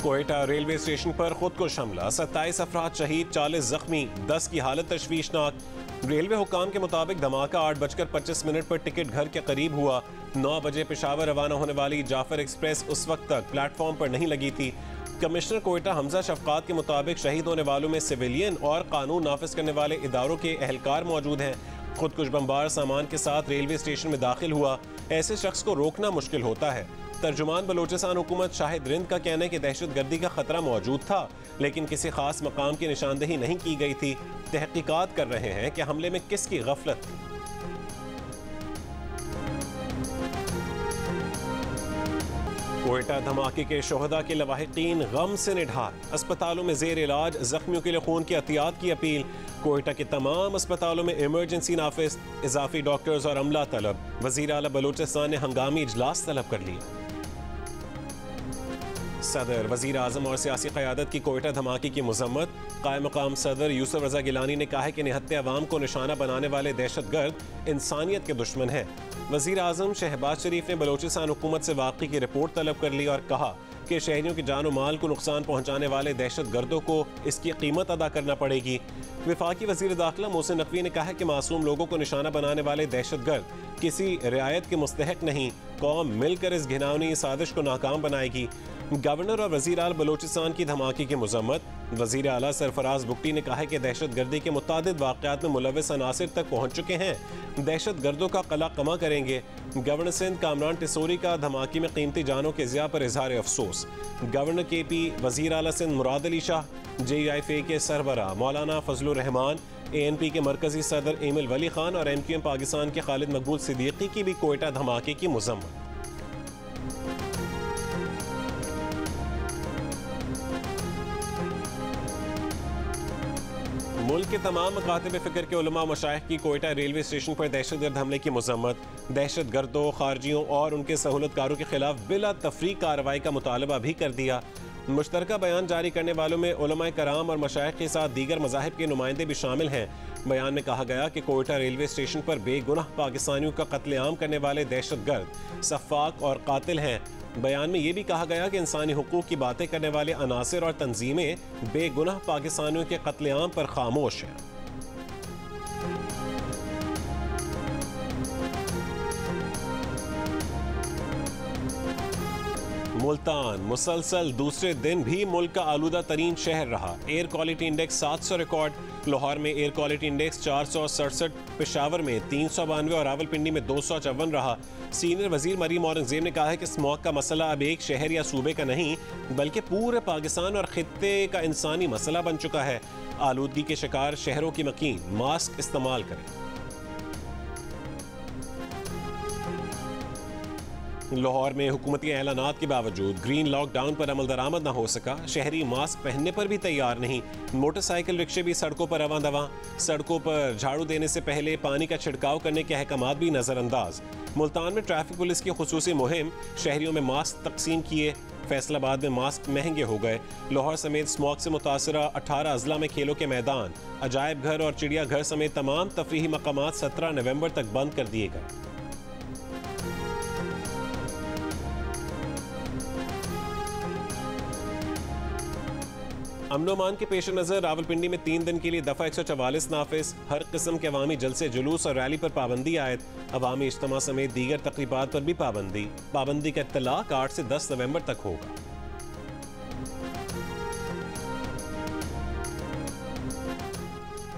Quetta railway station पर खुदकुश हमला, 27 अफराद शहीद, 40 जख्मी, 10 की हालत तशवीशनाक। रेलवे हुकाम के मुताबिक धमाका 8:25 पर टिकट घर के करीब हुआ। 9 बजे पेशावर रवाना होने वाली जाफर एक्सप्रेस उस वक्त तक प्लेटफॉर्म पर नहीं लगी थी। कमिश्नर कोयटा हमजा शफकात के मुताबिक शहीद होने वालों में सिविलियन और कानून नाफिज करने वाले इदारों के एहलकार मौजूद हैं। खुदकुश बमबार सामान के साथ रेलवे स्टेशन में दाखिल हुआ। ऐसे शख्स को रोकना मुश्किल होता है। तर्जुमान बलोचिस्तान हुकूमत शाहिद रिंद का कहना है कि दहशतगर्दी का खतरा मौजूद था, लेकिन किसी खास मकाम की निशानदेही नहीं की गई थी। तहकीकात कर रहे हैं कि हमले में किसकी गफलत थी। कोयटा धमाके के शोहदा के लवाहिकीन गम से निढार, अस्पतालों में जेर इलाज, जख्मियों के लिए खून की एहतियात की अपील। कोयटा के तमाम अस्पतालों में इमरजेंसी नाफिज, इजाफी डॉक्टर्स और अमला तलब। वजीर आला बलोचिस्तान ने हंगामी इजलास तलब कर लिया। सदर, वजीर आजम और सियासी क़यादत की कोयटा धमाके की मजम्मत। कायम मकाम सदर यूसुफ रजा गिलानी ने कहा है कि निहत्ते अवाम को निशाना बनाने वाले दहशतगर्द इंसानियत के दुश्मन हैं। वजीर आजम शहबाज शरीफ ने बलोचिस्तान हुकूमत से वाक़ई की रिपोर्ट तलब कर ली और कहा कि शहरियों की जान और माल को नुकसान पहुँचाने वाले दहशतगर्दों को इसकी कीमत अदा करना पड़ेगी। विफाकी वजीर दाखिला मोहसिन नकवी ने कहा है कि मासूम लोगों को निशाना बनाने वाले दहशतगर्द किसी रियायत के मुस्तहक नहीं। कौम मिलकर इस घिनौनी साजिश को नाकाम बनाएगी। गवर्नर और वजीर आला बलोचिस्तान की धमाके की मजम्मत। वजीर आला सरफराज बुगटी ने कहा है कि दहशतगर्दी के मुतादिद वाक़यात में मुलव्वस अनासिर तक पहुँच चुके हैं, दहशतगर्दों का कला कमा करेंगे। गवर्नर सिंध कामरान टिसोरी का धमाके में कीमती जानों के ज़िया पर इजहार अफसोस। गवर्नर KP, वजीर आला सिंध मुराद अली शाह, JIFA के सरबराह मौलाना फजलुर रहमान, ANP के मरकजी सदर एमिल वली खान और MQM पाकिस्तान के खालिद मकबूल सिद्दीकी की भी कोयटा धमाके की मजम्मत। मुल्क के तमाम मकातब फ़िक्र के उलमा मशाइख की कोयटा रेलवे स्टेशन पर दहशतगर्द हमले की मजम्मत। दहशतगर्दों, खारजियों और उनके सहूलतकारों के खिलाफ बिला तफरीक कार्रवाई का मुतालबा भी कर दिया। मुश्तरका बयान जारी करने वालों में उलमाए कराम और मशाइख के साथ दीगर मज़ाहिब के नुमाइंदे भी शामिल हैं। बयान में कहा गया कि कोयटा रेलवे स्टेशन पर बेगुनाह पाकिस्तानियों का कत्लेआम करने वाले दहशतगर्द सफ़ाक और कातिल हैं। बयान में यह भी कहा गया कि इंसानी हुकूक की बातें करने वाले अनासिर और तंजीमें बेगुनाह पाकिस्तानियों के कत्लेआम पर खामोश हैं। मुल्तान मुसलसल दूसरे दिन भी मुल्क का आलूदा तरीन शहर रहा। Air quality index 700 record. Lahore में एयर क्वालिटी इंडेक्स 467, पेशावर में 392 और रावलपिंडी में 254 रहा। सीनियर वजीर मरीम औरंगजेब ने कहा है कि स्मॉग का मसला अब एक शहर या सूबे का नहीं बल्कि पूरे पाकिस्तान और खित्ते का इंसानी मसला बन चुका है। आलूदगी के शिकार शहरों की मकीन, मास्क इस्तेमाल करें। लाहौर में हुकूमती ऐलानात के बावजूद ग्रीन लॉकडाउन पर अमल दरामद न हो सका। शहरी मास्क पहनने पर भी तैयार नहीं। मोटरसाइकिल रिक्शे भी सड़कों पर रवां दवां। सड़कों पर झाड़ू देने से पहले पानी का छिड़काव करने के अहकामात भी नज़रअंदाज। मुल्तान में ट्रैफिक पुलिस की खुसूसी मुहिम, शहरियों में मास्क तकसीम किए। फैसलाबाद में मास्क महंगे हो गए। लाहौर समेत स्मॉग से मुतासरा 18 अजला में खेलों के मैदान, अजायब घर और चिड़ियाघर समेत तमाम तफरीही मकामात 17 नवंबर तक बंद कर दिए गए। अमन-ओ-मान के पेश नज़र रावलपिंडी में 3 दिन के लिए दफ़ा 144 नाफिज। हर किस्म के अवामी जलसे, जुलूस और रैली पर पाबंदी आयद। अवामी इज्तिमा समेत दीगर तकरीबात पर भी पाबंदी। पाबंदी का इत्तलाक 8 से 10 नवंबर तक होगा।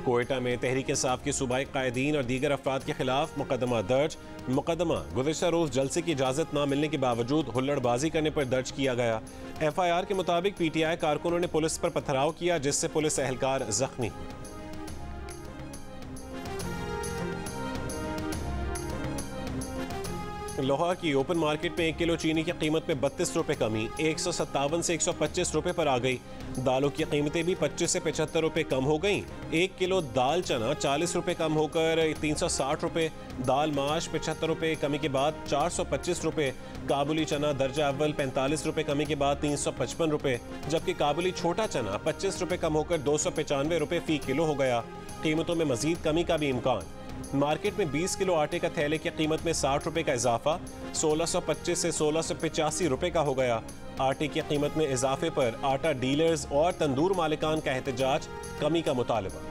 कोयटा में तहरीक इंसाफ के सूबाई कायदीन और दीगर अफराद के खिलाफ मुकदमा दर्ज। मुकदमा गुज़िश्ता रोज़ जलसे की इजाज़त न मिलने के बावजूद हुल्लड़बाजी करने पर दर्ज किया गया। FIR के मुताबिक PTI कारकुनों ने पुलिस पर पथराव किया, जिससे पुलिस एहलकार जख्मी हुए। लाहौर की ओपन मार्केट में 1 किलो चीनी की कीमत में 32 रुपये कमी, 157 से 125 रुपये पर आ गई। दालों की कीमतें भी 25 से 75 रुपये कम हो गईं। 1 किलो दाल चना 40 रुपये कम होकर 360 रुपये। दाल माश 75 रुपये कमी के बाद 425 रुपये। काबुली चना दर्जा अव्वल 45 रुपये कमी के बाद 355 रुपये, जबकि काबुली छोटा चना 25 रुपये कम होकर 295 रुपये फ़ी किलो हो गया। कीमतों में मजीद कमी का भी इम्कान। मार्केट में 20 किलो आटे का थैले की कीमत में 60 रुपए का इजाफा 1625 से 1685 रुपए का हो गया। आटे की कीमत में इजाफे पर आटा डीलर्स और तंदूर मालिकान का एहतजाज, कमी का मुतालबा।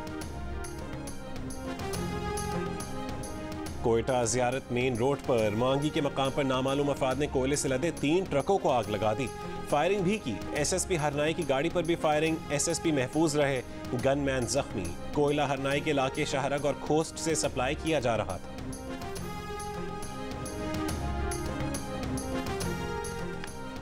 कोयटा जियारत मेन रोड पर मांगी के मकाम पर नामालूम अफराद ने कोयले से लदे 3 ट्रकों को आग लगा दी। फायरिंग भी की। एसएसपी हरनाई की गाड़ी पर भी फायरिंग, एसएसपी महफूज रहे, गनमैन जख्मी। कोयला हरनाई के इलाके शाहरग और खोस्ट से सप्लाई किया जा रहा था।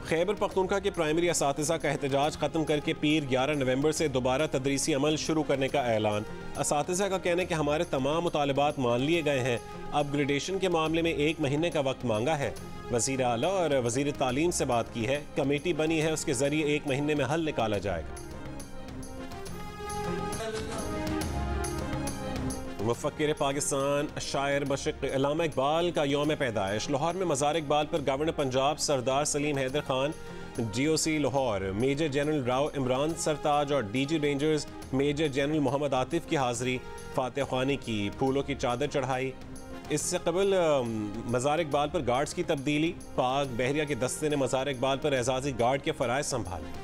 खैबर पख्तूनख्वा के प्राइमरी असातिज़ा का एहतजाज खत्म करके पीर 11 नवंबर से दोबारा तदरीसी अमल शुरू करने का ऐलान। असातिज़ा का कहना है कि हमारे तमाम मुतालबात मान लिए गए हैं, अपग्रेडेशन के मामले में 1 महीने का वक्त मांगा है। वज़ीर आला और वज़ीर तालीम से बात की है, कमेटी बनी है, उसके जरिए 1 महीने में हल निकाला जाएगा। मुफ़क्किर पाकिस्तान शायर मशक़ अल्लामा इकबाल का यौम पैदाइश। लाहौर में मज़ार इकबाल पर governor Punjab Sardar Salim Haider Khan, GOC Lahore major general Rao Imran Sartaj और DG rangers major general Mohammad Atif की हाज़िरी, फातिहा ख़्वानी की, फूलों की चादर चढ़ाई। इससे कबल मज़ार इकबाल पर गार्ड्स की तब्दीली, पाक बहरिया के दस्ते ने मज़ार इकबाल पर एजाज़ी गार्ड के फ़राइज़ संभाले।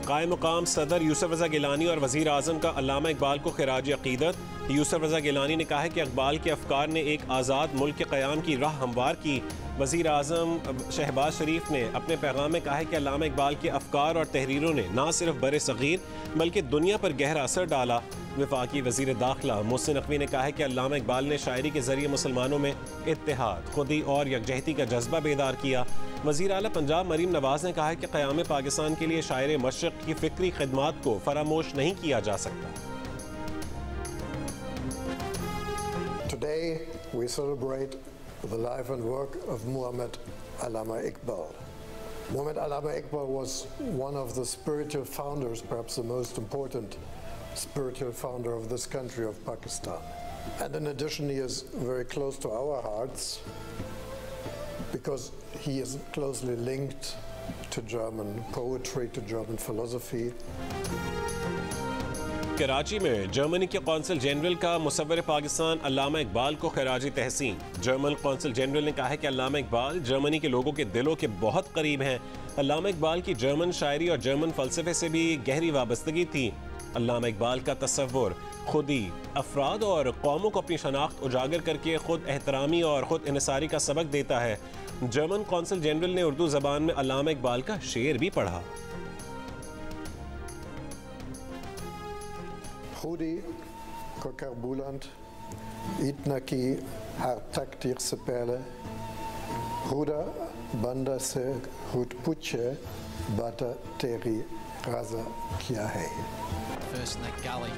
कायम मुकाम सदर यूसुफ रज़ा गिलानी और वज़ीर आज़म का अल्लामा इकबाल को खिराज अक़ीदत। यूसुफ रज़ा गिलानी ने कहा है कि इकबाल के अफ़कार ने एक आज़ाद मुल्क के क़याम की राह हमवार की। वज़ीर आज़म शहबाज शरीफ ने अपने पैगाम में कहा है कि अल्लामा इकबाल के अफ़कार और तहरीरों ने न सिर्फ बर सग़ीर बल्कि दुनिया पर गहरा असर डाला। वफाकी वज़ीर दाखिला मोहसिन नक़वी ने कहा है कि अल्लामा इकबाल ने शायरी के ज़रिए मुसलमानों में इत्तेहाद, खुदी और यकजहती का जज्बा बेदार किया। वज़ीर आला पंजाब मरीम नवाज़ ने कहा है कि क़याम पाकिस्तान के लिए शायर मशरिक़ की फ़िक्री खिदमात को फरामोश नहीं किया जा सकता। Today we celebrate the life and work of Muhammad Allama Iqbal. Muhammad Allama Iqbal was one of the spiritual founders, perhaps the most important spiritual founder of this country of Pakistan. And in addition, he is very close to our hearts because he is closely linked to German poetry, to German philosophy. Karachi में Germany के consul general का मुसव्विर पाकिस्तान अल्लामा इकबाल को खिराजी तहसीन। German consul general ने कहा है कि अल्लामा Iqbal Germany के लोगों के दिलों के बहुत करीब हैं। अल्लामा इकबाल की जर्मन शायरी और जर्मन फ़लसफ़े से भी गहरी वाबस्तगी थी। अल्लामा इकबाल का तसव्वुर खुदी अफराद और कौमों को अपनी शनाख्त उजागर करके खुद एहतरामी और खुद इनसारी का सबक देता है। जर्मन कौंसल जनरल ने उर्दू ज़बान में अल्लामा इकबाल का शेर भी पढ़ा। खुदी को करबुलंद इतना की हर तकदीर से पहले खुदा बंदा से खुद पूछे बात तेरी रज़ा क्या है। First in that gully.